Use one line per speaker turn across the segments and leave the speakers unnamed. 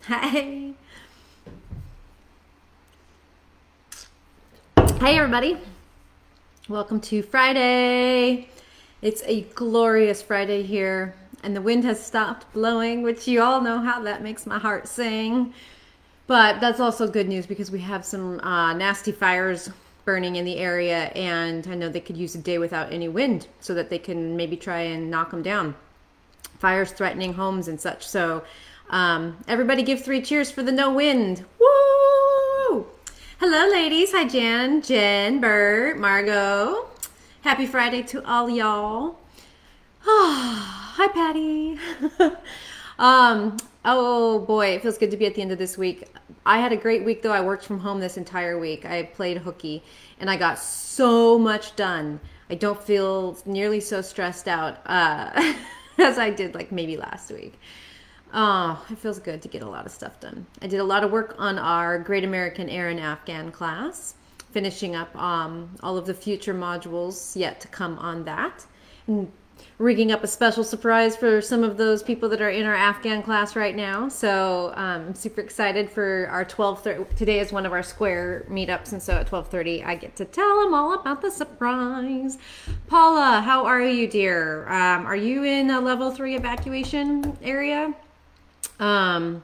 Hey. Hey everybody. Welcome to Friday. It's a glorious Friday here and the wind has stopped blowing, which you all know how that makes my heart sing. But that's also good news because we have some nasty fires burning in the area and I know they could use a day without any wind so that they can maybe try and knock them down. Fires threatening homes and such. So everybody give 3 cheers for the no wind. Woo! Hello, ladies. Hi, Jen, Bert, Margot. Happy Friday to all y'all. Hi, Patty. Oh boy, it feels good to be at the end of this week. I had a great week though. I worked from home this entire week. I played hooky and I got so much done. I don't feel nearly so stressed out as I did like maybe last week. Oh, it feels good to get a lot of stuff done. I did a lot of work on our Great American Air and Afghan class, finishing up all of the future modules yet to come on that. And rigging up a special surprise for some of those people that are in our Afghan class right now. So I'm super excited for our 12:30. Today is one of our square meetups, and so at 12:30 I get to tell them all about the surprise. Paula, how are you, dear? Are you in a level 3 evacuation area? Hi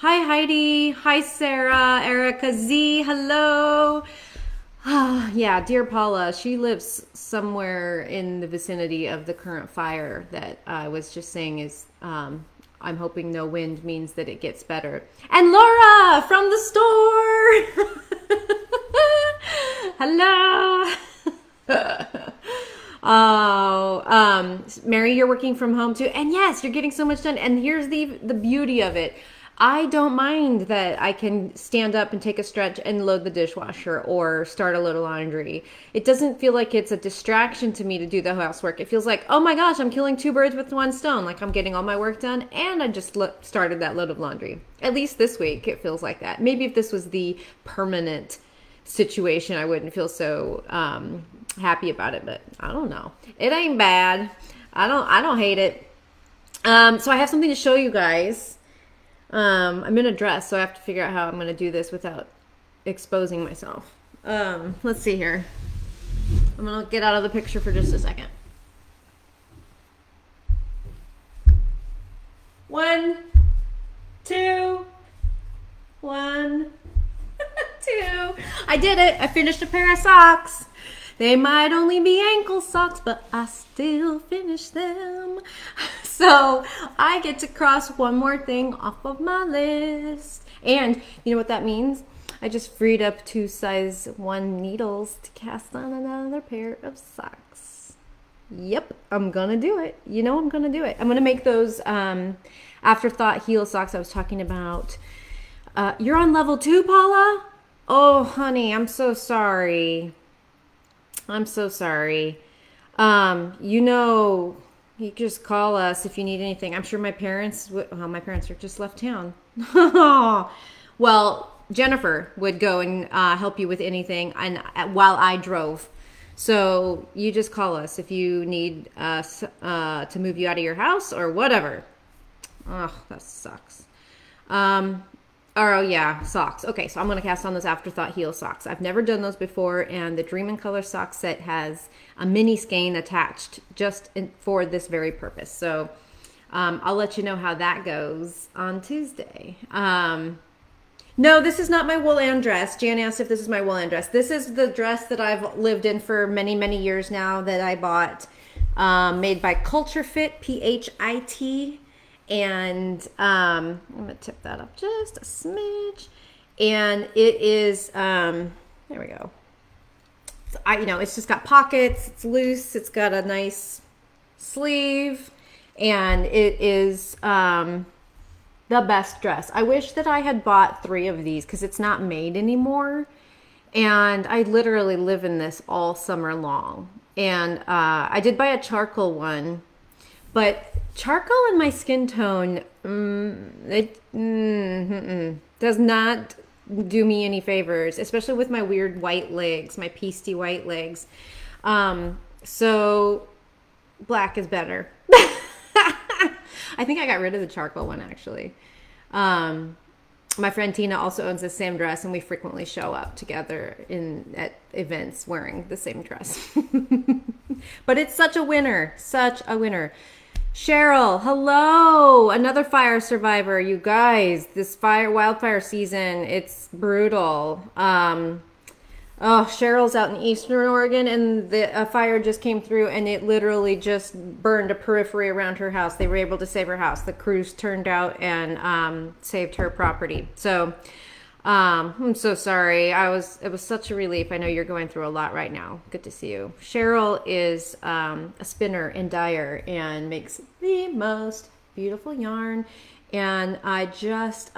Heidi, hi Sarah, Erica Z, hello. Yeah, dear Paula, she lives somewhere in the vicinity of the current fire that I was just saying is, I'm hoping no wind means that it gets better. And Laura from the store. Hello. Oh, Mary, you're working from home too. And yes, you're getting so much done. And here's the beauty of it. I don't mind that I can stand up and take a stretch and load the dishwasher or start a load of laundry. It doesn't feel like it's a distraction to me to do the housework. It feels like, oh my gosh, I'm killing 2 birds with 1 stone. Like I'm getting all my work done and I just started that load of laundry. At least this week it feels like that. Maybe if this was the permanent situation, I wouldn't feel so happy about it, but I don't know. It ain't bad. I don't hate it. So I have something to show you guys. I'm in a dress, so I have to figure out how I'm going to do this without exposing myself. Let's see here. I'm going to get out of the picture for just a second. 1, 2, 1, 2. I did it. I finished a pair of socks. They might only be ankle socks, but I still finish them. So I get to cross one more thing off of my list. And you know what that means? I just freed up 2 size 1 needles to cast on another pair of socks. Yep, I'm gonna do it. You know I'm gonna do it. I'm gonna make those afterthought heel socks I was talking about. You're on level 2, Paula? Oh, honey, I'm so sorry. I'm so sorry. You know, you just call us if you need anything. I'm sure my parents would, well, my parents are just left town. Well, Jennifer would go and help you with anything and while I drove. So you just call us if you need us to move you out of your house or whatever. Oh, that sucks. Oh yeah, socks. Okay, so I'm going to cast on those Afterthought heel socks. I've never done those before, and the Dream in Color sock set has a mini skein attached just for this very purpose. So I'll let you know how that goes on Tuesday. No, this is not my wool-and dress. Jan asked if this is my wool-and dress. This is the dress that I've lived in for many, many years now that I bought, made by Culture Fit, P-H-I-T. And I'm going to tip that up just a smidge. And it is, there we go. So it's just got pockets. It's loose. It's got a nice sleeve. And it is the best dress. I wish that I had bought 3 of these because it's not made anymore. And I literally live in this all summer long. And I did buy a charcoal one. But charcoal in my skin tone, does not do me any favors, especially with my weird white legs, my pasty white legs. So black is better. I think I got rid of the charcoal one actually. My friend Tina also owns the same dress, and we frequently show up together at events wearing the same dress. But it's such a winner, such a winner. Cheryl, hello, another fire survivor. You guys, this wildfire season, it's brutal. Oh, Cheryl's out in Eastern Oregon, and a fire just came through, and it literally just burned a periphery around her house. They were able to save her house. The crews turned out and saved her property. So I'm so sorry. It was such a relief. I know you're going through a lot right now. Good to see you. Cheryl is a spinner and dyer and makes the most beautiful yarn. And I just...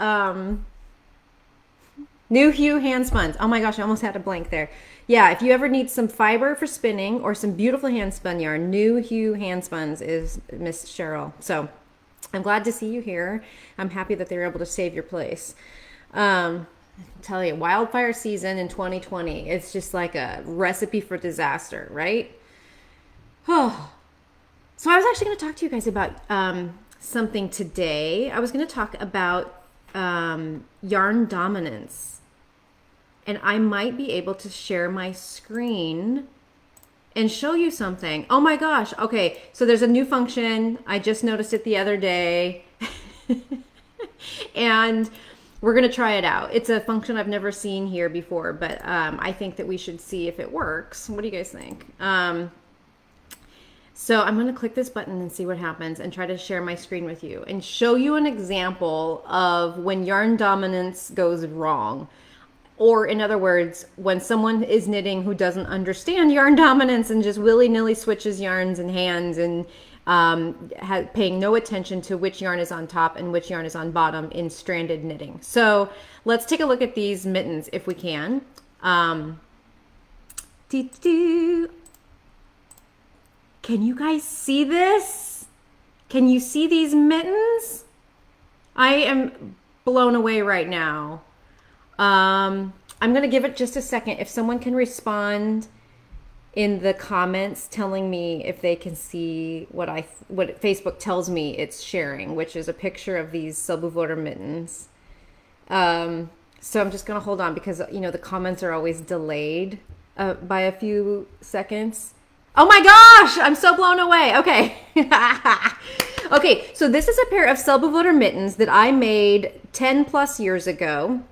New Hue Handspuns. Oh my gosh, I almost had a blank there. Yeah, if you ever need some fiber for spinning or some beautiful handspun yarn, New Hue Handspuns is Miss Cheryl. So I'm glad to see you here. I'm happy that they were able to save your place. I tell you, wildfire season in 2020, it's just like a recipe for disaster, right? Oh, so I was actually going to talk to you guys about something today. I was going to talk about yarn dominance. And I might be able to share my screen and show you something. Oh my gosh. Okay. So there's a new function. I just noticed it the other day. And we're going to try it out. It's a function I've never seen here before, but I think that we should see if it works. What do you guys think? So I'm going to click this button and see what happens and try to share my screen with you and show you an example of when yarn dominance goes wrong. Or in other words, when someone is knitting who doesn't understand yarn dominance and just willy-nilly switches yarns and hands and paying no attention to which yarn is on top and which yarn is on bottom in stranded knitting. So let's take a look at these mittens if we can. Can you guys see this? Can you see these mittens? I am blown away right now. I'm going to give it just a second. If someone can respond in the comments telling me if they can see what Facebook tells me it's sharing, which is a picture of these Selbstwohler mittens. So I'm just going to hold on because, you know, the comments are always delayed by a few seconds. Oh my gosh, I'm so blown away. Okay. Okay, so this is a pair of Selbstwohler mittens that I made 10 plus years ago.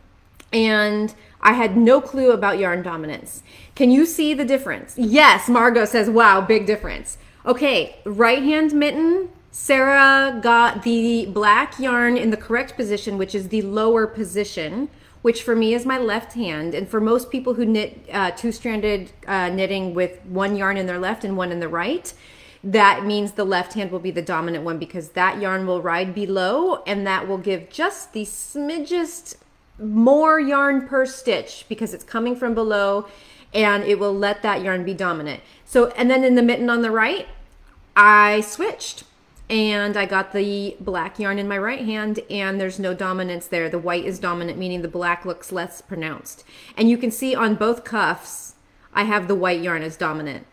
And I had no clue about yarn dominance. Can you see the difference? Yes, Margot says, wow, big difference. Okay, right hand mitten, Sarah got the black yarn in the correct position, which is the lower position, which for me is my left hand. And for most people who knit two-stranded knitting with one yarn in their left and one in the right, that means the left hand will be the dominant one because that yarn will ride below and that will give just the smidgest more yarn per stitch because it's coming from below and it will let that yarn be dominant. So, and then in the mitten on the right, I switched and I got the black yarn in my right hand and there's no dominance there. The white is dominant, meaning the black looks less pronounced. And you can see on both cuffs, I have the white yarn as dominant.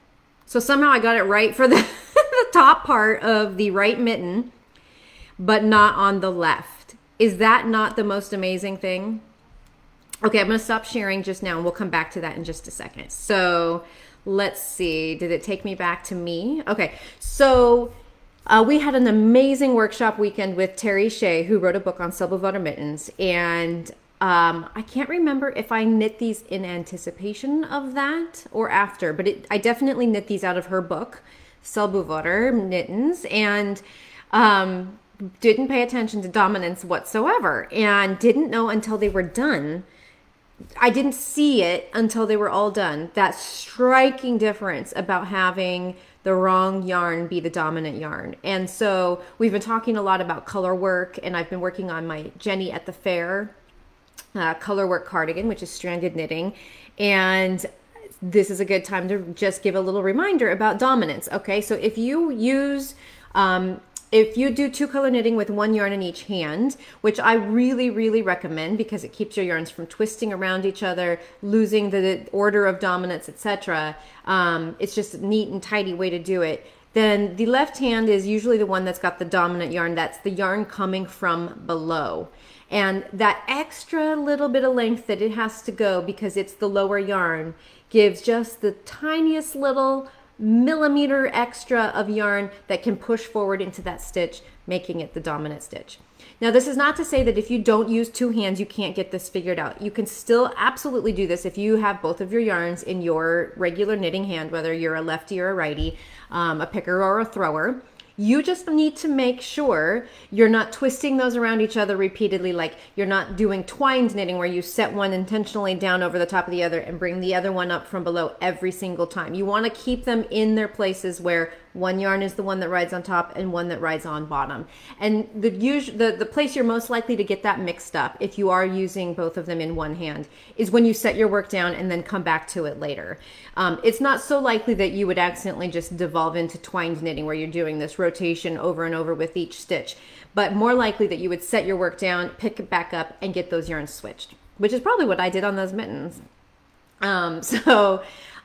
So somehow I got it right for the, the top part of the right mitten, but not on the left. Is that not the most amazing thing? Okay, I'm going to stop sharing just now and we'll come back to that in just a second. So let's see. Did it take me back to me? Okay, so we had an amazing workshop weekend with Terry Shea, who wrote a book on Selbstwohler mittens. And I can't remember if I knit these in anticipation of that or after, but I definitely knit these out of her book, Selbstwohler mittens. And didn't pay attention to dominance whatsoever and didn't know until they were done. I didn't see it until they were all done. That striking difference about having the wrong yarn be the dominant yarn. And so we've been talking a lot about color work and I've been working on my Jenny at the Fair color work cardigan, which is stranded knitting. And this is a good time to just give a little reminder about dominance. Okay, so if you use if you do two color knitting with one yarn in each hand, which I really, really recommend because it keeps your yarns from twisting around each other, losing the order of dominance, etc. It's just a neat and tidy way to do it. Then the left hand is usually the one that's got the dominant yarn. That's the yarn coming from below. And that extra little bit of length that it has to go, because it's the lower yarn, gives just the tiniest little millimeter extra of yarn that can push forward into that stitch, making it the dominant stitch. Now, this is not to say that if you don't use two hands, you can't get this figured out. You can still absolutely do this if you have both of your yarns in your regular knitting hand, whether you're a lefty or a righty, a picker or a thrower. You just need to make sure you're not twisting those around each other repeatedly, like you're not doing twined knitting where you set one intentionally down over the top of the other and bring the other one up from below every single time. You want to keep them in their places where one yarn is the one that rides on top and one that rides on bottom. And the place you're most likely to get that mixed up, if you are using both of them in one hand, is when you set your work down and then come back to it later. It's not so likely that you would accidentally just devolve into twined knitting where you're doing this rotation over and over with each stitch, but more likely that you would set your work down, pick it back up, and get those yarns switched, which is probably what I did on those mittens.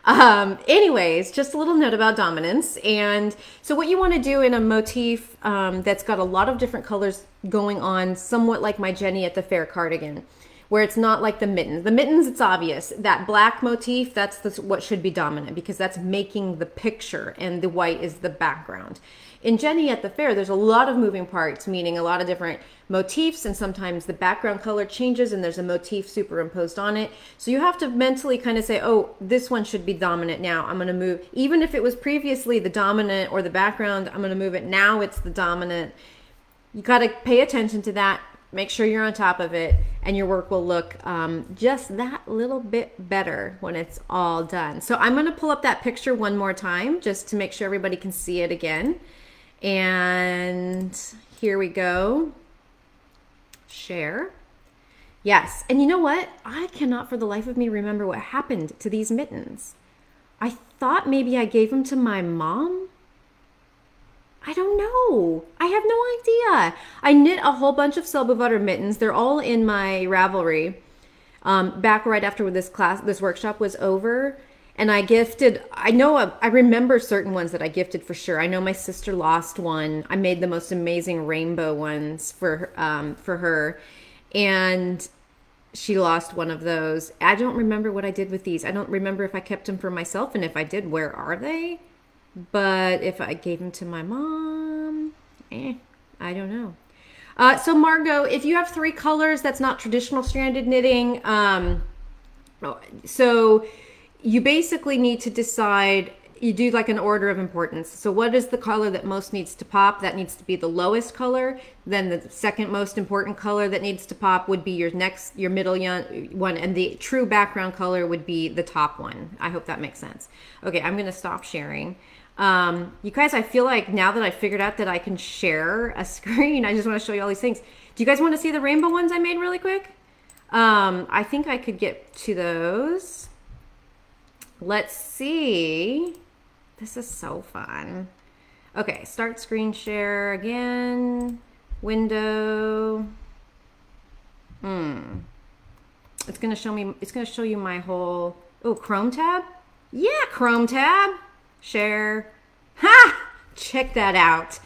Anyways, just a little note about dominance. And so what you want to do in a motif that's got a lot of different colors going on, somewhat like my Jenny at the Fair cardigan, where it's not like the mittens. The mittens, it's obvious. That black motif, that's what should be dominant, because that's making the picture and the white is the background. In Jenny at the Fair, there's a lot of moving parts, meaning a lot of different motifs, and sometimes the background color changes and there's a motif superimposed on it. So you have to mentally kind of say, oh, this one should be dominant now. I'm going to move, even if it was previously the dominant or the background, I'm going to move it. Now it's the dominant. You got to pay attention to that. Make sure you're on top of it, and your work will look just that little bit better when it's all done. So I'm going to pull up that picture one more time just to make sure everybody can see it again. And here we go. Share. Yes. And you know what? I cannot for the life of me remember what happened to these mittens. I thought maybe I gave them to my mom. I don't know. I have no idea. I knit a whole bunch of Selby butter mittens. They're all in my Ravelry. Back right after this workshop was over. And I gifted, I remember certain ones that I gifted for sure. I know my sister lost one. I made the most amazing rainbow ones for her. And she lost one of those. I don't remember what I did with these. I don't remember if I kept them for myself. And if I did, where are they? But if I gave them to my mom, I don't know. So Margot, if you have 3 colors, that's not traditional stranded knitting. So you basically need to decide, you do like an order of importance. So what is the color that most needs to pop? That needs to be the lowest color. Then the second most important color that needs to pop would be your middle one, and the true background color would be the top one. I hope that makes sense. Okay, I'm gonna stop sharing. You guys, I feel like now that I figured out that I can share a screen, I just want to show you all these things. Do you guys want to see the rainbow ones I made really quick? I think I could get to those. Let's see. This is so fun. Okay, start screen share again. Window. It's gonna show you my whole, Chrome tab? Yeah, Chrome tab. Share. Ha! Check that out.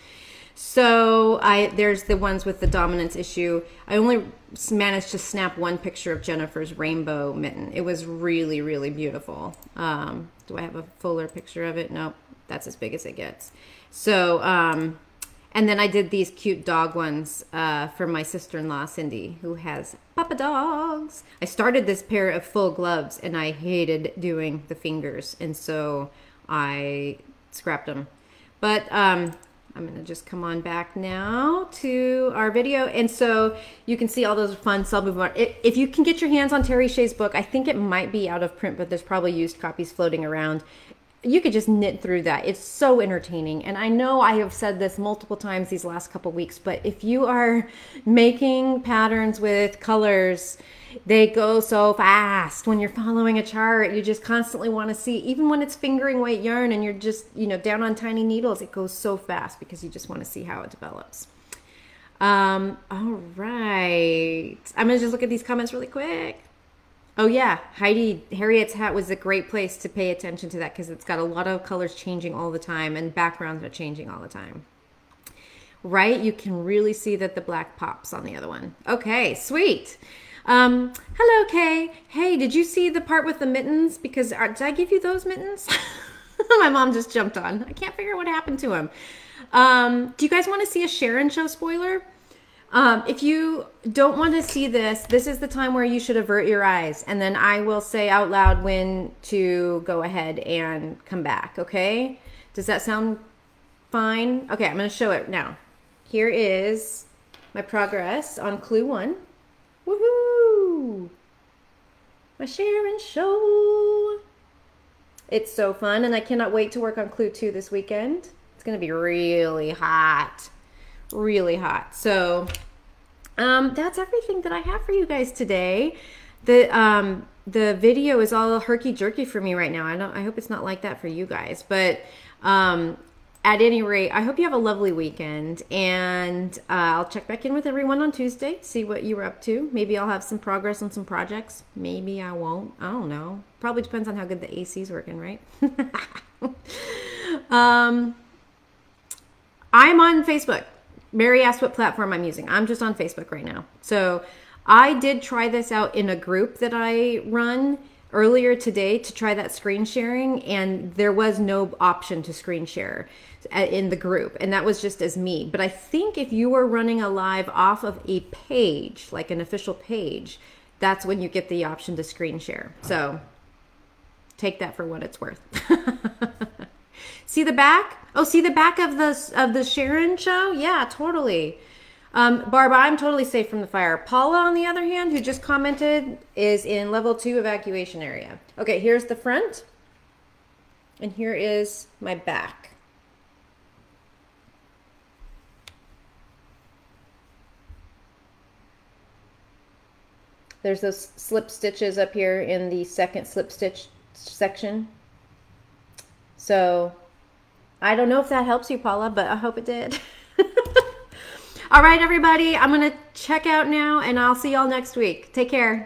So there's the ones with the dominance issue. I only managed to snap one picture of Jennifer's rainbow mitten. It was really, really beautiful. Do I have a fuller picture of it? Nope. That's as big as it gets. So, and then I did these cute dog ones for my sister-in-law, Cindy, who has papa dogs. I started this pair of full gloves, and I hated doing the fingers, and so I scrapped them. But I'm going to just come on back now to our video. And so you can see all those fun self-movement. If you can get your hands on Terry Shea's book, I think it might be out of print, but there's probably used copies floating around. You could just knit through that. It's so entertaining. And I know I have said this multiple times these last couple weeks, but if you are making patterns with colors, they go so fast. When you're following a chart, you just constantly want to see, even when it's fingering weight yarn and you're just, down on tiny needles, it goes so fast because you just want to see how it develops. All right. I'm going to just look at these comments really quick. Oh yeah, Harriet's hat was a great place to pay attention to that because it's got a lot of colors changing all the time and backgrounds are changing all the time. right? You can really see that the black pops on the other one. Okay, sweet. Hello, Kay. Hey, did you see the part with the mittens? Because did I give you those mittens? My mom just jumped on. I can't figure out what happened to him. Do you guys want to see a Sharon show spoiler? If you don't want to see this, this is the time where you should avert your eyes. And then I will say out loud when to go ahead and come back, okay? Does that sound fine? Okay, I'm going to show it now. Here is my progress on clue 1. Woohoo! My Sharon show. It's so fun, and I cannot wait to work on clue 2 this weekend. It's going to be really hot. Really hot. So that's everything that I have for you guys today. The video is all herky-jerky for me right now. I hope it's not like that for you guys. But at any rate, I hope you have a lovely weekend. And I'll check back in with everyone on Tuesday, see what you were up to. Maybe I'll have some progress on some projects. Maybe I won't. I don't know. Probably depends on how good the AC's working, right? I'm on Facebook. Mary asked what platform I'm using. I'm just on Facebook right now. So I did try this out in a group that I run earlier today to try that screen sharing, and there was no option to screen share in the group, and that was just as me. But I think if you were running a live off of a page, like an official page, that's when you get the option to screen share. So take that for what it's worth. See the back? Oh, see the back of the Sharon show? Yeah, totally. Barbara, I'm totally safe from the fire. Paula, on the other hand, who just commented, is in level 2 evacuation area. Okay, here's the front. And here is my back. There's those slip stitches up here in the second slip stitch section. So I don't know if that helps you, Paula, but I hope it did. All right, everybody, I'm going to check out now, and I'll see y'all next week. Take care.